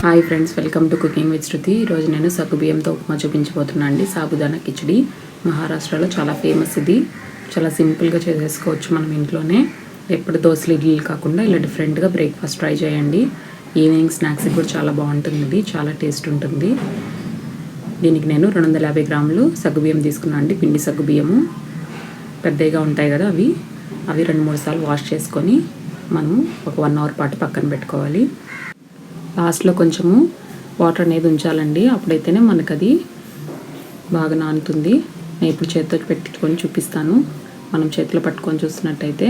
Hi friends, welcome to cooking with Shruti. ఈరోజు నేను సగ్గు బియ్యంతో ఉప్మా చూపించబోతున్నాను అండి. సాబుదానా కిచడి మహారాష్ట్రలో చాలా ఫేమస్. ఇది చాలా సింపుల్గా చేసేసుకోవచ్చు మనం ఇంట్లోనే. ఎప్పుడు దోశలు ఇడ్లీలు కాకుండా ఇలా డిఫరెంట్గా బ్రేక్ఫాస్ట్ ట్రై చేయండి. ఈవినింగ్ స్నాక్స్కి కూడా చాలా బాగుంటుంది. ఇది చాలా టేస్ట్ ఉంటుంది. దీనికి నేను 250 గ్రాములు సగ్గు బియ్యం తీసుకున్నాను అండి. పిండి సగ్గు బియ్యము పెద్దగా ఉంటాయి కదా, అవి 2-3 సార్లు వాష్ చేసుకొని మనము ఒక 1 అవర్ పాటు పక్కన పెట్టుకోవాలి. లాస్ట్లో కొంచెము వాటర్ అనేది ఉంచాలండి, అప్పుడైతేనే మనకు అది బాగా నానుతుంది. నేను ఇప్పుడు చేతితో పెట్టుకొని చూపిస్తాను. మనం చేతిలో పట్టుకొని చూస్తున్నట్టయితే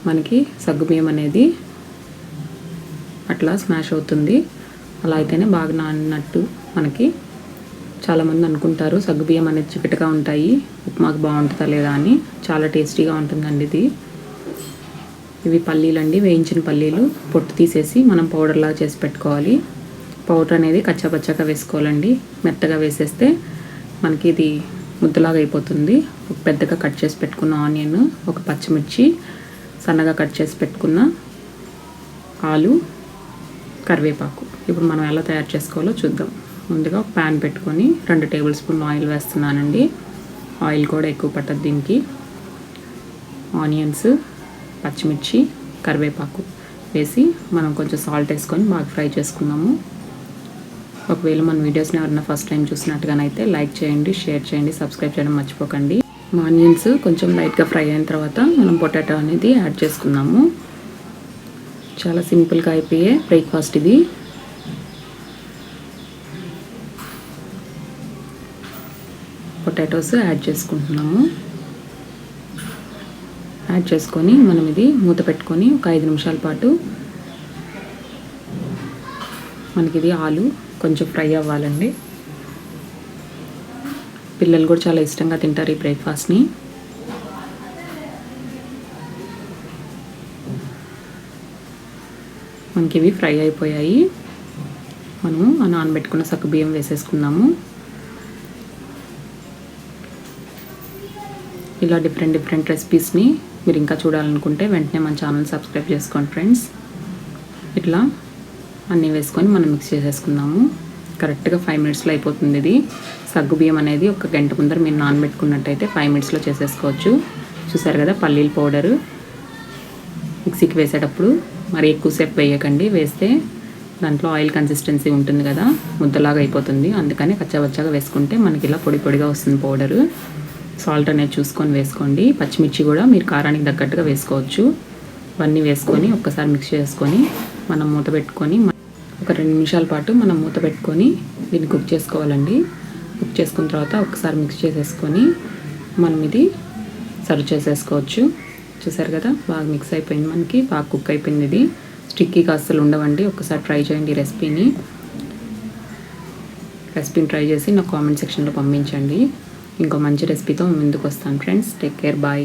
మనకి సగ్గుబియ్యం అనేది అట్లా స్మాష్ అవుతుంది. అలా అయితేనే బాగా నానినట్టు. మనకి చాలామంది అనుకుంటారు సగ్గుబియ్యం అనేది చిక్కటగా ఉంటాయి, ఉప్మాకు బాగుంటుందా లేదా అని. చాలా టేస్టీగా ఉంటుందండి ఇది. ఇవి పల్లీలండి, వేయించిన పల్లీలు. పొట్టు తీసేసి మనం పౌడర్లాగా చేసి పెట్టుకోవాలి. పౌడర్ అనేది కచ్చాపచ్చాగా వేసుకోవాలండి. మెత్తగా వేసేస్తే మనకి ఇది ముద్దలాగా అయిపోతుంది. పెద్దగా కట్ చేసి పెట్టుకున్న ఆనియన్, ఒక పచ్చిమిర్చి, సన్నగా కట్ చేసి పెట్టుకున్న ఆలు, కరివేపాకు. ఇప్పుడు మనం ఎలా తయారు చేసుకోవాలో చూద్దాం. ముందుగా ఒక ప్యాన్ పెట్టుకొని 2 టేబుల్ స్పూన్లు ఆయిల్ వేస్తున్నానండి. ఆయిల్ కూడా ఎక్కువ పట్టదు దీనికి. ఆనియన్స్, పచ్చిమిర్చి, కరివేపాకు వేసి మనం కొంచెం సాల్ట్ వేసుకొని బాగా ఫ్రై చేసుకున్నాము. ఒకవేళ మన వీడియోస్ని ఎవరైనా ఫస్ట్ టైం చూసినట్టుగానైతే లైక్ చేయండి, షేర్ చేయండి, సబ్స్క్రైబ్ చేయడం మర్చిపోకండి. ఆనియన్స్ కొంచెం లైట్గా ఫ్రై అయిన తర్వాత మనం పొటాటో అనేది యాడ్ చేసుకున్నాము. చాలా సింపుల్గా అయిపోయే బ్రేక్ఫాస్ట్ ఇది. పొటాటోస్ యాడ్ చేసుకుంటున్నాము. యాడ్ చేసుకొని మనం ఇది మూత పెట్టుకొని ఒక 5 నిమిషాల పాటు మనకి ఇది ఆలు కొంచెం ఫ్రై అవ్వాలండి. పిల్లలు కూడా చాలా ఇష్టంగా తింటారు ఈ బ్రేక్ఫాస్ట్ని. మనకి ఇవి ఫ్రై అయిపోయాయి. మనము నానబెట్టుకున్న సగ్గుబియ్యం వేసేసుకున్నాము. ఇలా డిఫరెంట్ రెసిపీస్ని మీరు ఇంకా చూడాలనుకుంటే వెంటనే మన ఛానల్ సబ్స్క్రైబ్ చేసుకోండి ఫ్రెండ్స్. ఇట్లా అన్నీ వేసుకొని మనం మిక్స్ చేసేసుకున్నాము. కరెక్ట్గా 5 మినిట్స్లో అయిపోతుంది ఇది. సగ్గుబియ్యం అనేది ఒక గంట ముందర మీరు నానబెట్టుకున్నట్టయితే 5 మినిట్స్లో చేసేసుకోవచ్చు. చూసారు కదా, పల్లీల పౌడరు మిక్సీకి వేసేటప్పుడు మరి ఎక్కువసేపు వేయకండి. వేస్తే దాంట్లో ఆయిల్ కన్సిస్టెన్సీ ఉంటుంది కదా, ముద్దలాగా అయిపోతుంది. అందుకని కచ్చాబచ్చాగా వేసుకుంటే మనకి ఇలా పొడి పొడిగా వస్తుంది పౌడరు. సాల్ట్ అనేది చూసుకొని వేసుకోండి. పచ్చిమిర్చి కూడా మీరు కారానికి తగ్గట్టుగా వేసుకోవచ్చు. ఇవన్నీ వేసుకొని ఒక్కసారి మిక్స్ చేసుకొని మనం మూత పెట్టుకొని ఒక 2 నిమిషాల పాటు మనం మూత పెట్టుకొని దీన్ని కుక్ చేసుకోవాలండి. కుక్ చేసుకున్న తర్వాత ఒకసారి మిక్స్ చేసేసుకొని మనం ఇది సర్వ్ చేసేసుకోవచ్చు. చూసారు కదా, బాగా మిక్స్ అయిపోయింది, మనకి బాగా కుక్ అయిపోయింది. ఇది స్టిక్కీగా అస్సలు ఉండవండి. ఒకసారి ట్రై చేయండి రెసిపీని ట్రై చేసి నాకు కామెంట్ సెక్షన్లో పంపించండి. ఇంకో మంచి రెసిపీతో ముందుకు వస్తాను ఫ్రెండ్స్. Take care, bye.